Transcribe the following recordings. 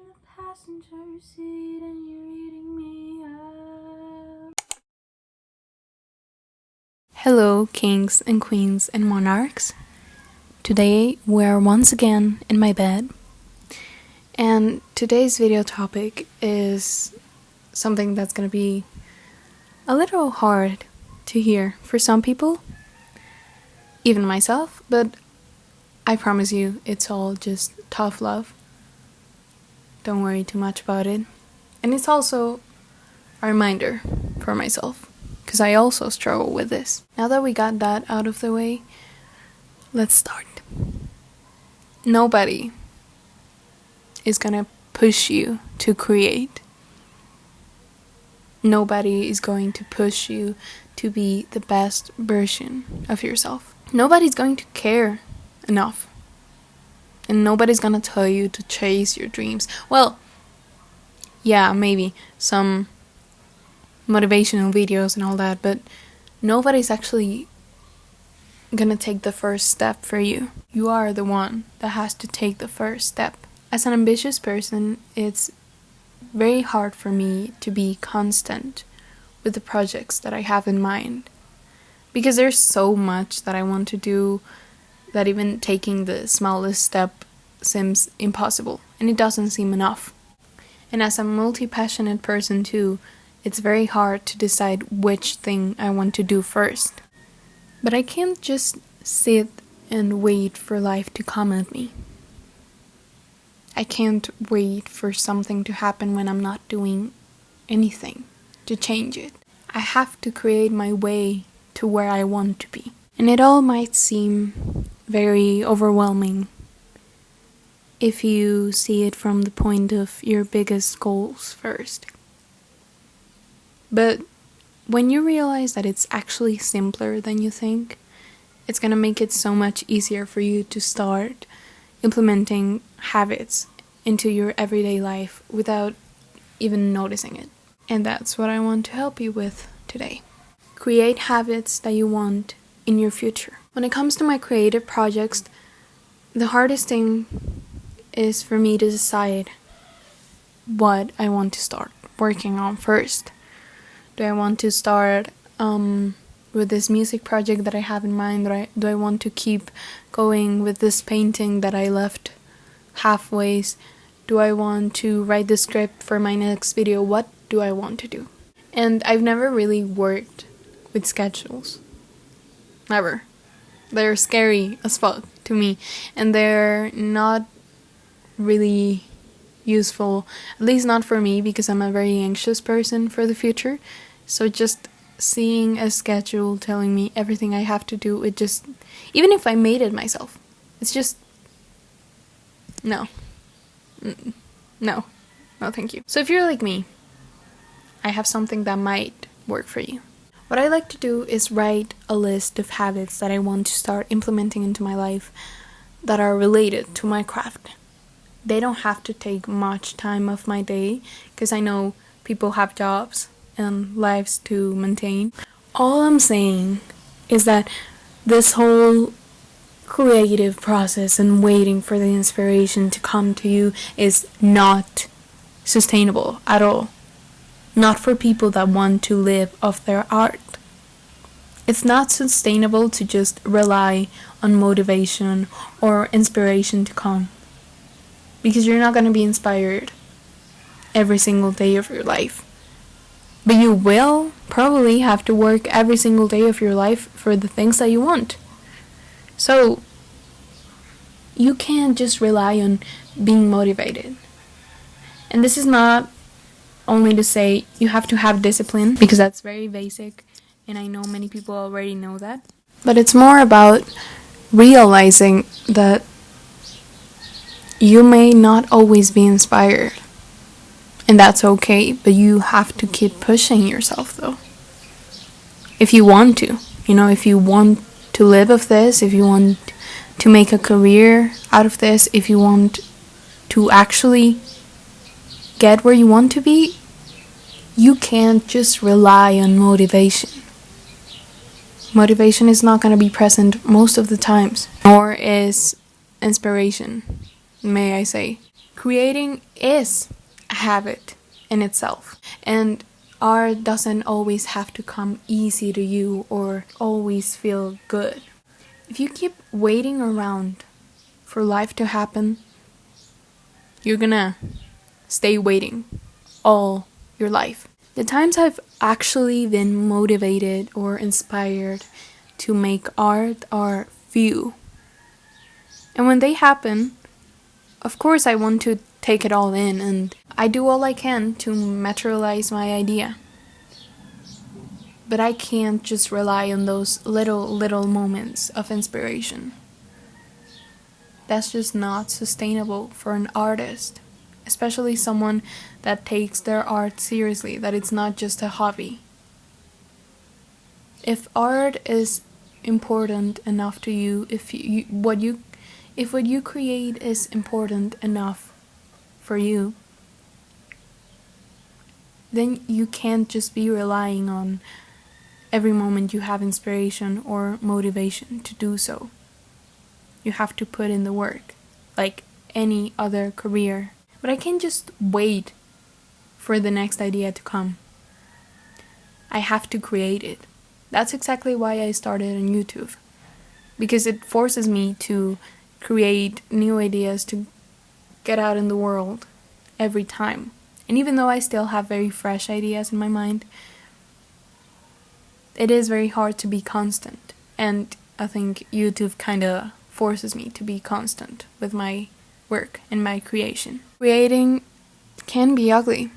in the passenger seat and you're eating me up. Hello, kings and queens and monarchs. Today we're once again in my bed, and today's video topic is something that's gonna be a little hard to hear for some people, even myself, but I promise you it's all just tough love. Don't worry too much about it. And it's also a reminder for myself, because I also struggle with this. Now that we got that out of the way, let's start. Nobody is gonna push you to create. Nobody is going to push you to be the best version of yourself. Nobody's going to care enough. And nobody's gonna tell you to chase your dreams. Well, yeah, maybe some motivational videos and all that, but nobody's actually gonna take the first step for you. You are the one that has to take the first step. As an ambitious person, it's very hard for me to be constant with the projects that I have in mind, because there's so much that I want to do that even taking the smallest step seems impossible, and it doesn't seem enough. And as a multi-passionate person too, it's very hard to decide which thing I want to do first. But I can't just sit and wait for life to come at me. I can't wait for something to happen when I'm not doing anything to change it. I have to create my way to where I want to be. And it all might seem very overwhelming if you see it from the point of your biggest goals first. But when you realize that it's actually simpler than you think, it's gonna make it so much easier for you to start implementing habits into your everyday life without even noticing it. And that's what I want to help you with today. Create habits that you want in your future. When it comes to my creative projects, the hardest thing is for me to decide what I want to start working on first. Do I want to start with this music project that I have in mind? Do I want to keep going with this painting that I left halfway? Do I want to write the script for my next video? What do I want to do? And I've never really worked with schedules. Never. They're scary as fuck to me, and they're not really useful, at least not for me, because I'm a very anxious person for the future. So just seeing a schedule telling me everything I have to do, it just, even if I made it myself, it's just no thank you. So if you're like me, I have something that might work for you. What I like to do is write a list of habits that I want to start implementing into my life that are related to my craft. They don't have to take much time of my day, because I know people have jobs and lives to maintain. All I'm saying is that this whole creative process and waiting for the inspiration to come to you is not sustainable at all. Not for people that want to live off their art. It's not sustainable to just rely on motivation or inspiration to come, because you're not going to be inspired every single day of your life. But you will probably have to work every single day of your life for the things that you want. So you can't just rely on being motivated. And this is not only to say you have to have discipline, because that's very basic, and I know many people already know that. But it's more about realizing that you may not always be inspired, and that's okay, but you have to keep pushing yourself though. If you want to, if you want to live of this, if you want to make a career out of this, if you want to actually get where you want to be, you can't just rely on motivation. Motivation is not going to be present most of the times, nor is inspiration, may I say. Creating is a habit in itself, and art doesn't always have to come easy to you or always feel good. If you keep waiting around for life to happen, you're gonna stay waiting all your life. The times I've actually been motivated or inspired to make art are few. And when they happen, of course I want to take it all in, and I do all I can to materialize my idea. But I can't just rely on those little moments of inspiration. That's just not sustainable for an artist, especially someone that takes their art seriously, that it's not just a hobby. If art is important enough to you, if what you create is important enough for you, then you can't just be relying on every moment you have inspiration or motivation to do so. You have to put in the work, like any other career. But I can't just wait for the next idea to come. I have to create it. That's exactly why I started on YouTube. Because it forces me to create new ideas to get out in the world every time. And even though I still have very fresh ideas in my mind, it is very hard to be constant. And I think YouTube kind of forces me to be constant with my work and my creation. Creating can be ugly.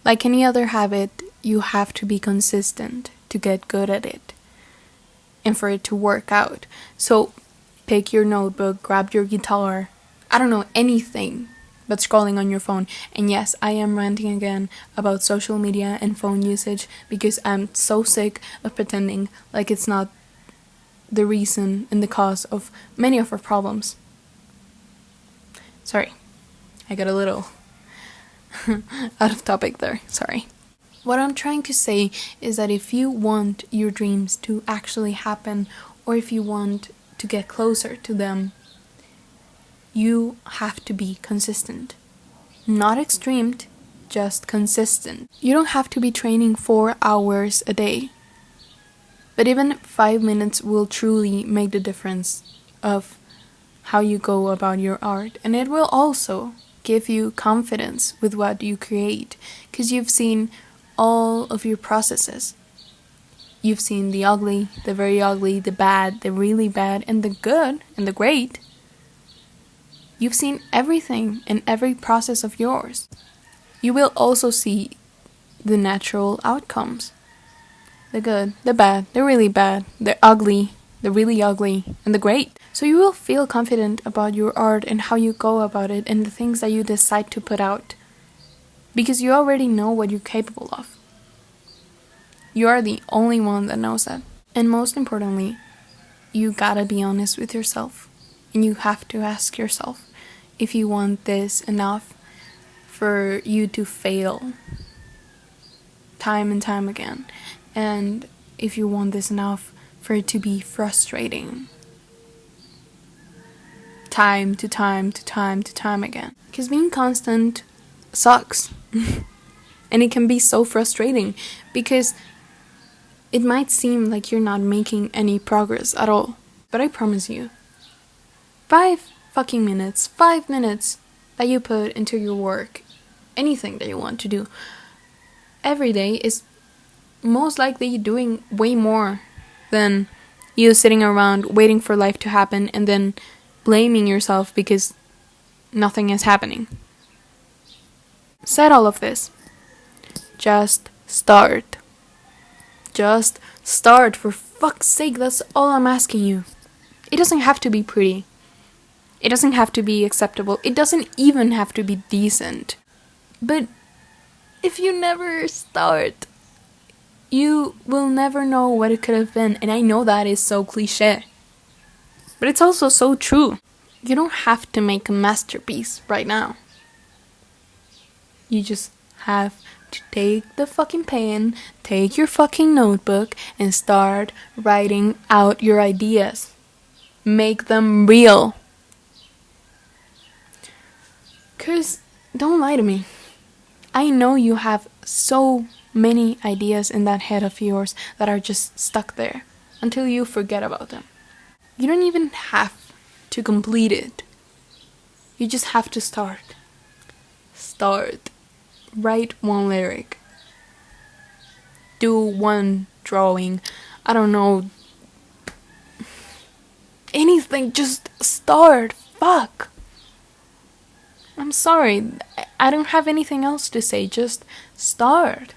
Like any other habit, you have to be consistent to get good at it and for it to work out. So pick your notebook, grab your guitar, I don't know, anything but scrolling on your phone. And yes, I am ranting again about social media and phone usage because I'm so sick of pretending like it's not the reason and the cause of many of our problems. Sorry, I got a little out of topic there, sorry. What I'm trying to say is that if you want your dreams to actually happen, or if you want to get closer to them, you have to be consistent. Not extreme, just consistent. You don't have to be training 4 hours a day. But even 5 minutes will truly make the difference of how you go about your art. And it will also give you confidence with what you create, because you've seen all of your processes. You've seen the ugly, the very ugly, the bad, the really bad, and the good, and the great. You've seen everything in every process of yours. You will also see the natural outcomes. The good, the bad, the really bad, the ugly, the really ugly, and the great. So you will feel confident about your art and how you go about it and the things that you decide to put out. Because you already know what you're capable of. You are the only one that knows that. And most importantly, you gotta be honest with yourself. And you have to ask yourself if you want this enough for you to fail time and time again. And if you want this enough for it to be frustrating time to time to time to time again. Because being constant sucks. And it can be so frustrating because it might seem like you're not making any progress at all. But I promise you, 5 minutes that you put into your work, anything that you want to do, every day is most likely doing way more than you sitting around waiting for life to happen and then blaming yourself because nothing is happening. Said all of this. Just start. Just start, for fuck's sake, that's all I'm asking you. It doesn't have to be pretty. It doesn't have to be acceptable. It doesn't even have to be decent. But if you never start, you will never know what it could have been. And I know that is so cliche. But it's also so true. You don't have to make a masterpiece right now. You just have to take the fucking pen, take your fucking notebook, and start writing out your ideas. Make them real. Because don't lie to me. I know you have so many ideas in that head of yours that are just stuck there until you forget about them. You don't even have to complete it. You just have to start. Start. Write one lyric. Do one drawing. I don't know. Anything. Just start. Fuck. I'm sorry. I don't have anything else to say. Just start.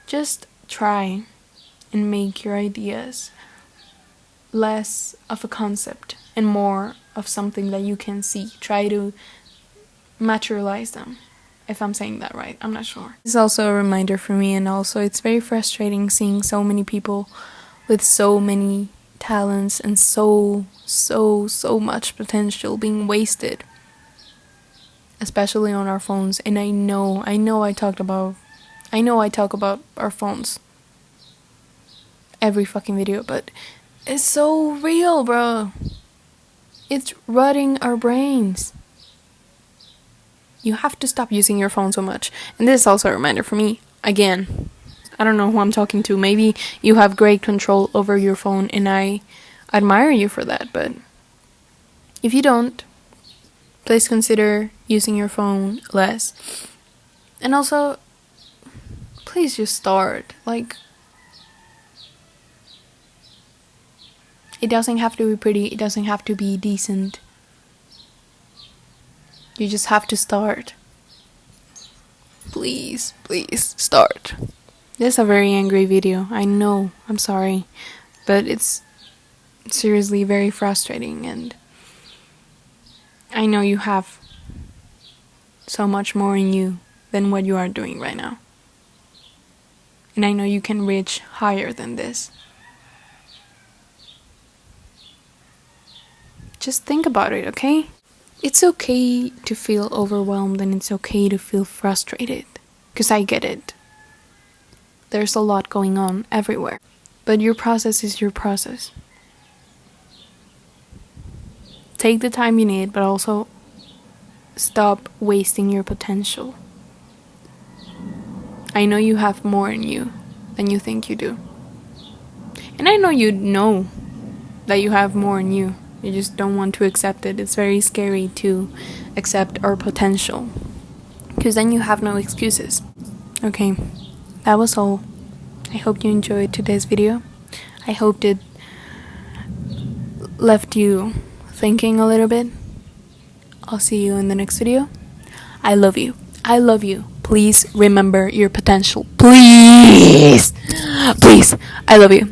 Just try and make your ideas less of a concept and more of something that you can see. Try to materialize them, if I'm saying that right. I'm not sure. It's also a reminder for me, and also it's very frustrating seeing so many people with so many talents and so much potential being wasted, especially on our phones. And I know I talk about our phones every fucking video, but it's so real, bro. It's rotting our brains. You have to stop using your phone so much. And this is also a reminder for me. Again, I don't know who I'm talking to. Maybe you have great control over your phone, and I admire you for that. But if you don't, please consider using your phone less. And also, please just start. Like, it doesn't have to be pretty. It doesn't have to be decent. You just have to start. Please start. This is a very angry video. I know. I'm sorry. But it's seriously very frustrating, and I know you have so much more in you than what you are doing right now. And I know you can reach higher than this. Just think about it, okay? It's okay to feel overwhelmed, and it's okay to feel frustrated. Because I get it. There's a lot going on everywhere. But your process is your process. Take the time you need, but also stop wasting your potential. I know you have more in you than you think you do. And I know you know that you have more in you. You just don't want to accept it. It's very scary to accept our potential, because then you have no excuses. Okay, that was all. I hope you enjoyed today's video. I hope it left you thinking a little bit. I'll see you in the next video. I love you. I love you. Please remember your potential. Please. I love you.